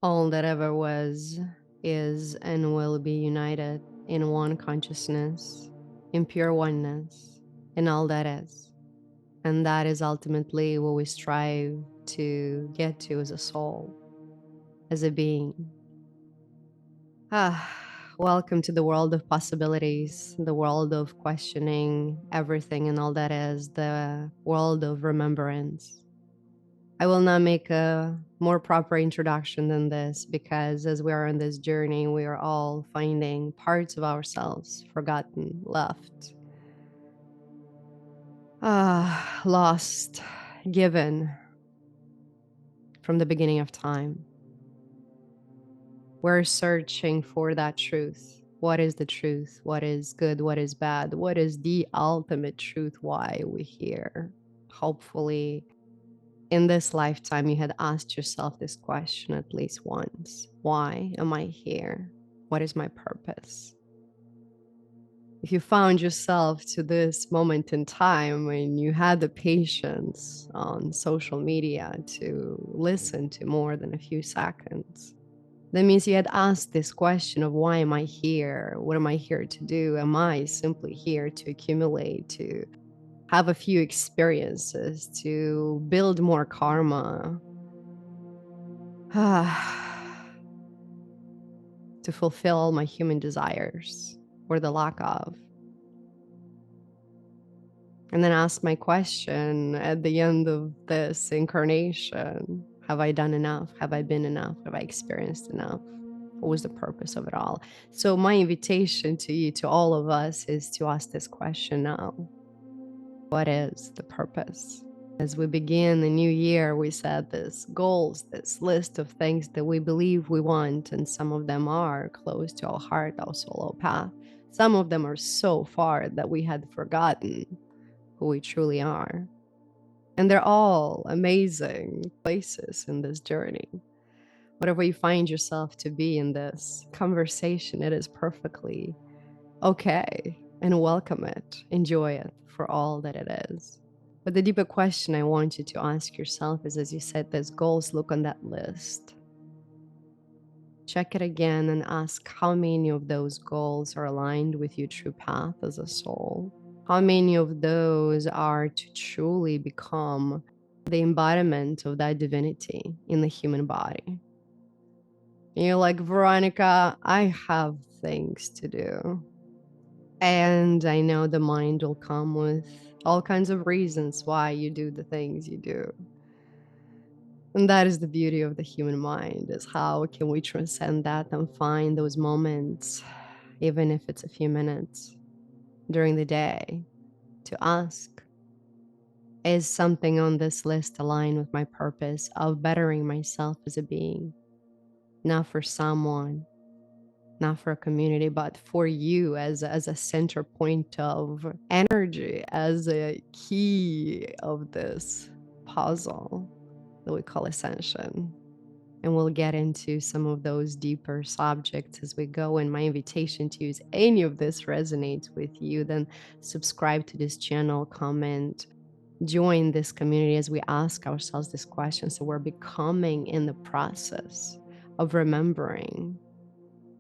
All that ever was, is, and will be united in one consciousness, in pure oneness, in all that is. And that is ultimately what we strive to get to as a soul, as a being. Welcome to the world of possibilities, the world of questioning everything and all that is, the world of remembrance. I will not make a more proper introduction than this because as we are on this journey, we are all finding parts of ourselves forgotten, left, lost, given from the beginning of time. We're searching for that truth. What is the truth? What is good? What is bad? What is the ultimate truth? Why are we here? Hopefully, in this lifetime, you had asked yourself this question at least once. Why am I here? What is my purpose? If you found yourself to this moment in time and you had the patience on social media to listen to more than a few seconds, that means you had asked this question of why am I here? What am I here to do? Am I simply here to accumulate, to have a few experiences, to build more karma, to fulfill all my human desires or the lack of? And then ask my question at the end of this incarnation: have I done enough? Have I been enough? Have I experienced enough? What was the purpose of it all? So, my invitation to you, to all of us, is to ask this question now: what is the purpose? As we begin the new year, we set this goals, this list of things that we believe we want, and some of them are close to our heart, our soul, our path. Some of them are so far that we had forgotten who we truly are. And they're all amazing places in this journey. Whatever you find yourself to be in this conversation, it is perfectly okay, and welcome it, enjoy it for all that it is. But the deeper question I want you to ask yourself is, as you set these goals, look on that list. Check it again and ask how many of those goals are aligned with your true path as a soul. How many of those are to truly become the embodiment of that divinity in the human body? And you're like, Veronica, I have things to do. And I know the mind will come with all kinds of reasons why you do the things you do. And that is the beauty of the human mind, is how can we transcend that and find those moments, even if it's a few minutes during the day, to ask, is something on this list aligned with my purpose of bettering myself as a being? Not for someone, not for a community, but for you as a center point of energy, as a key of this puzzle that we call ascension. And we'll get into some of those deeper subjects as we go. And my invitation to you is, any of this resonates with you, then subscribe to this channel, comment, join this community as we ask ourselves this question. So we're becoming in the process of remembering.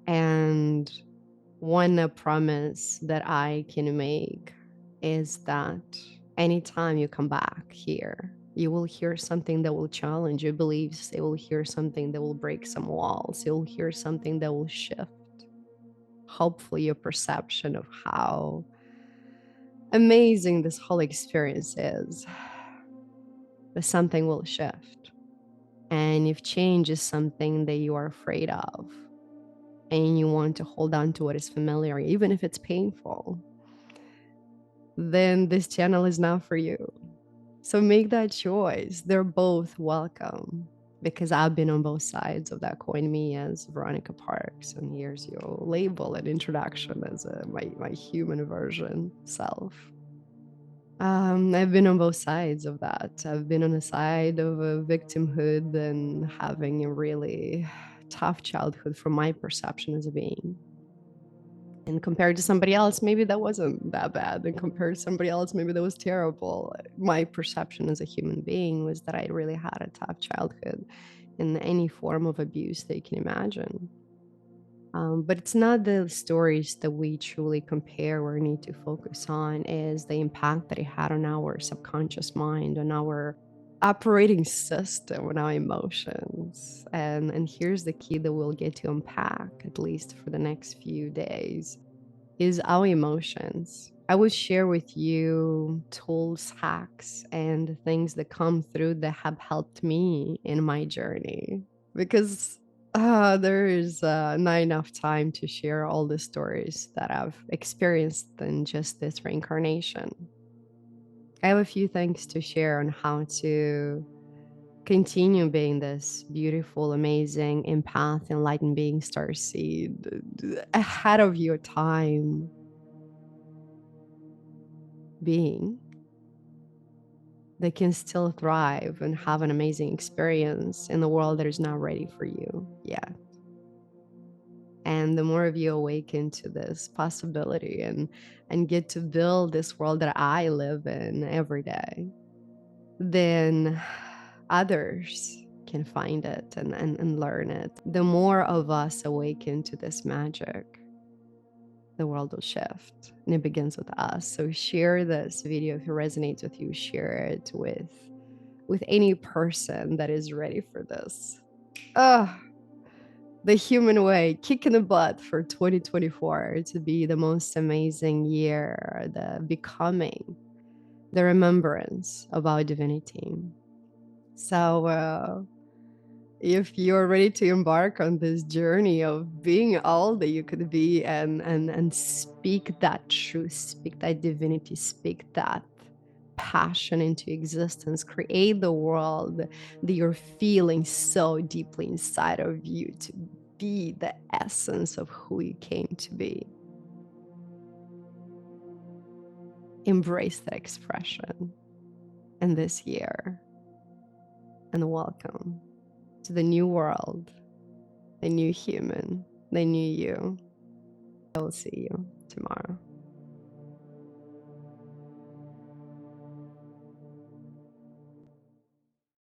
And one promise that I can make is that anytime you come back here, you will hear something that will challenge your beliefs. You will hear something that will break some walls. You'll hear something that will shift, hopefully, your perception of how amazing this whole experience is. But something will shift. And if change is something that you are afraid of, and you want to hold on to what is familiar, even if it's painful, then this channel is not for you. So make that choice. They're both welcome, because I've been on both sides of that coin, me as Veronica Parks, and here's your label and introduction as my human version self. I've been on both sides of that. I've been on the side of victimhood and having a really tough childhood from my perception as a being. And compared to somebody else, maybe that wasn't that bad. And compared to somebody else, maybe that was terrible. My perception as a human being was that I really had a tough childhood. in any form of abuse that you can imagine. But it's not the stories that we truly compare or need to focus on, is the impact that it had on our subconscious mind, on our operating system, on our emotions. And here's the key that we'll get to unpack, at least for the next few days, is our emotions. I will share with you tools, hacks, and things that come through that have helped me in my journey. Because there is not enough time to share all the stories that I've experienced in just this reincarnation. I have a few things to share on how to continue being this beautiful, amazing empath, enlightened being, starseed, ahead of your time being that can still thrive and have an amazing experience in the world that is not ready for you yet. And the more of you awaken to this possibility and get to build this world that I live in every day, then others can find it and learn it. The more of us awaken to this magic, the world will shift, and it begins with us. So share this video if it resonates with you. Share it with any person that is ready for this. Ugh, the human way, kicking the butt for 2024 to be the most amazing year, the becoming, the remembrance of our divinity. So, if you're ready to embark on this journey of being all that you could be and speak that truth, speak that divinity, speak that passion into existence, create the world that you're feeling so deeply inside of you to be the essence of who you came to be. Embrace that expression in this year, and welcome to the new world, the new human, the new you. I will see you tomorrow.